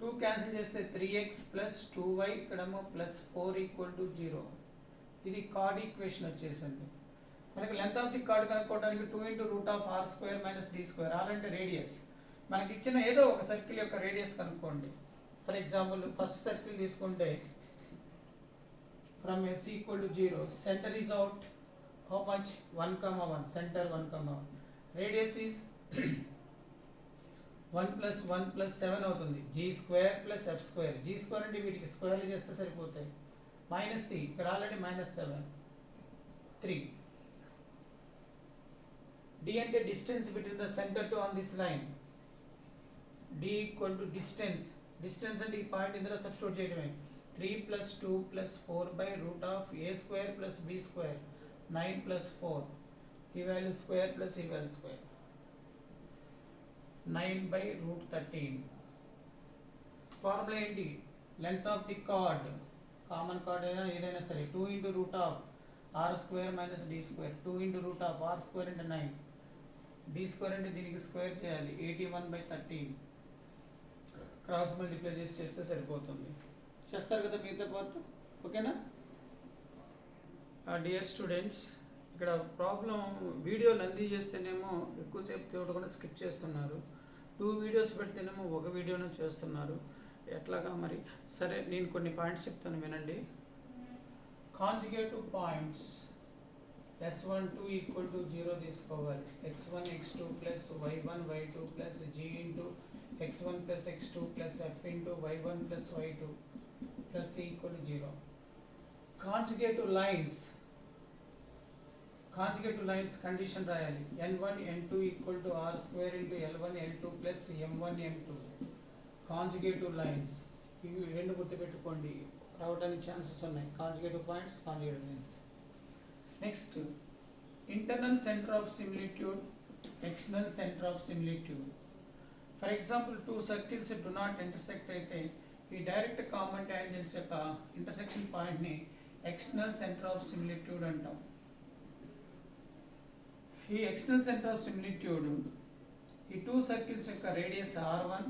S1: 2 క్యాన్సిల్ చేస్తే 3x + 2y ఇక్కడేమో +4 = 0. ఇది కార్డ్ ఈక్వేషన్ వచ్చేసింది. మనకి లెంత్ ఆఫ్ ది కార్డ్ కనుక్కోవడానికి 2 × √r² - d². r అంటే రేడియస్. మనకి ఇచ్చిన ఏదో ఒక సర్కిల్ యొక్క రేడియస్ కనుక్కోండి. ఫర్ ఎగ్జాంపుల్ ఫస్ట్ సర్కిల్ తీసుకుంటే from s = 0, centre is out how much 1, 1. Centre 1, 1. Radius is 1 + 1 + 7 అవుతుంది. g² + f². g² అంటే వీటికి స్క్వేర్లు చేస్తే సరిపోతాయి. -c ఇక్కడ ఆల్రెడీ -7. 3. d అంటే distance between the centre to on this line. d = distance. Distance అంటే ఈ పాయింట్ ఇందులో సబ్స్టిట్యూట్ చేయడమే. 3 plus 2 plus 4 by root of a square plus b square, 9 plus 4, e value square plus e value square, 9 by root 13. Formula ఏంటి? Length of the card, common card అయినా ఏదైనా సరే, 2 into root of r square minus d square, 2 into root of r square into 9, d square అంటే దీనికి స్క్వేర్ చేయాలి, 81/13. క్రాస్ మల్టిప్లై చేస్తే సరిపోతుంది. చేస్తారు కదా మిగతా పార్ట్, ఓకేనా? డియర్ స్టూడెంట్స్, ఇక్కడ ప్రాబ్లం వీడియోలు అన్నీ చేస్తేనేమో ఎక్కువసేపు చూడకుండా స్కిప్ చేస్తున్నారు, 2 వీడియోస్ పెడితేనేమో ఒక వీడియోను చేస్తున్నారు, ఎట్లాగా మరి? సరే, నేను కొన్ని పాయింట్స్ చెప్తాను వినండి. Conjugative points s12 equal to 0 తీసుకోవాలి, x1 x2 plus y1 y2 plus g into x1 plus x2 plus f into y1 plus y2 plus c equal to 0. Conjugative lines condition రాయాలి, n1 n2 equal to r square into l1 l2 plus m1 m2. Conjugative lines ఇవి రెండు గుర్తుపెట్టుకోండి, రావడానికి ఛాన్సెస్ ఉన్నాయి. Conjugative points, conjugative lines. Next, internal centre of similitude, external centre of similitude. For example 2 circles do not intersect అయితే ఈ డైరెక్ట్ కామన్ టాంజెంట్స్ యొక్క ఇంటర్సెక్షన్ పాయింట్ని ఎక్స్టర్నల్ సెంటర్ ఆఫ్ సిమిలిట్యూడ్ అంటాం. ఈ ఎక్స్టర్నల్ సెంటర్ ఆఫ్ సిమిలిట్యూడ్ ఈ 2 సర్కిల్స్ యొక్క radius r1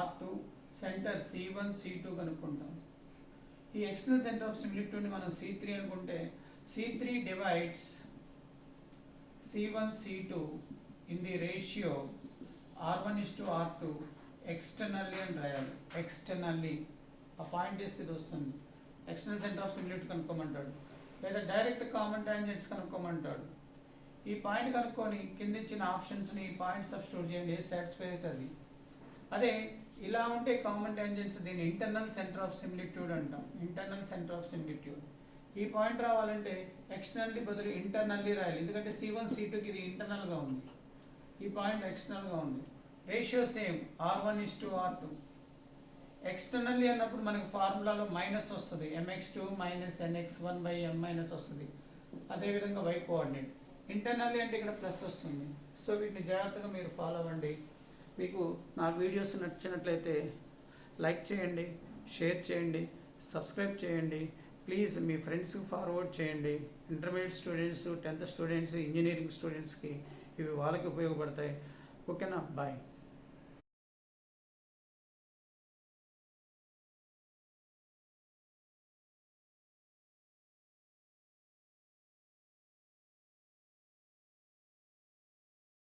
S1: r2, centre c1 c2 కనుక్కుంటాం. ఈ ఎక్స్టర్నల్ సెంటర్ ఆఫ్ సిమిలిట్యూడ్ని మనం c3 అనుకుంటే c3 divides c1 c2 in the ratio r1:r2 externally అని రాయాలి. ఎక్స్టర్నల్లీ ఆ పాయింట్ వేస్తే ఇది వస్తుంది. ఎక్స్టర్నల్ సెంటర్ ఆఫ్ సిమిలిట్యూడ్ కనుక్కోమంటాడు, లేదా డైరెక్ట్ కామన్ టాంజెంట్స్ కనుక్కోమంటాడు. ఈ పాయింట్ కనుక్కొని కింద ఇచ్చిన ఆప్షన్స్ని ఈ పాయింట్ సబ్స్టిట్యూట్ చేయండి, ఏది సాటిస్ఫై అవుతుంది. అదే ఇలా ఉంటే కామన్ టాంజెంట్స్, దీన్ని ఇంటర్నల్ సెంటర్ ఆఫ్ సిమిలిట్యూడ్ అంటాం. Internal centre of similitude. ఈ పాయింట్ రావాలంటే ఎక్స్టర్నల్లీ బదులు ఇంటర్నల్లీ రాయాలి, ఎందుకంటే c1 c2కి ఇది ఇంటర్నల్గా ఉంది, ఈ పాయింట్ ఎక్స్టర్నల్గా ఉంది. Ratio same, r1:r2. ఎక్స్టర్నల్లీ అన్నప్పుడు మనకి ఫార్ములాలో మైనస్ వస్తుంది, mx2 మైనస్ nx1/m మైనస్ వస్తుంది. అదేవిధంగా y కోఆర్డినేట్. ఇంటర్నల్లీ అంటే ఇక్కడ ప్లస్ వస్తుంది. సో వీటిని జాగ్రత్తగా మీరు ఫాలో అవ్వండి. మీకు నా వీడియోస్ నచ్చినట్లయితే లైక్ చేయండి, షేర్ చేయండి, సబ్స్క్రైబ్ చేయండి. ప్లీజ్ మీ ఫ్రెండ్స్కి ఫార్వర్డ్ చేయండి. Intermediate students, 10th students, engineering స్టూడెంట్స్కి ఇవి వాళ్ళకి ఉపయోగపడతాయి. ఓకేనా? బాయ్.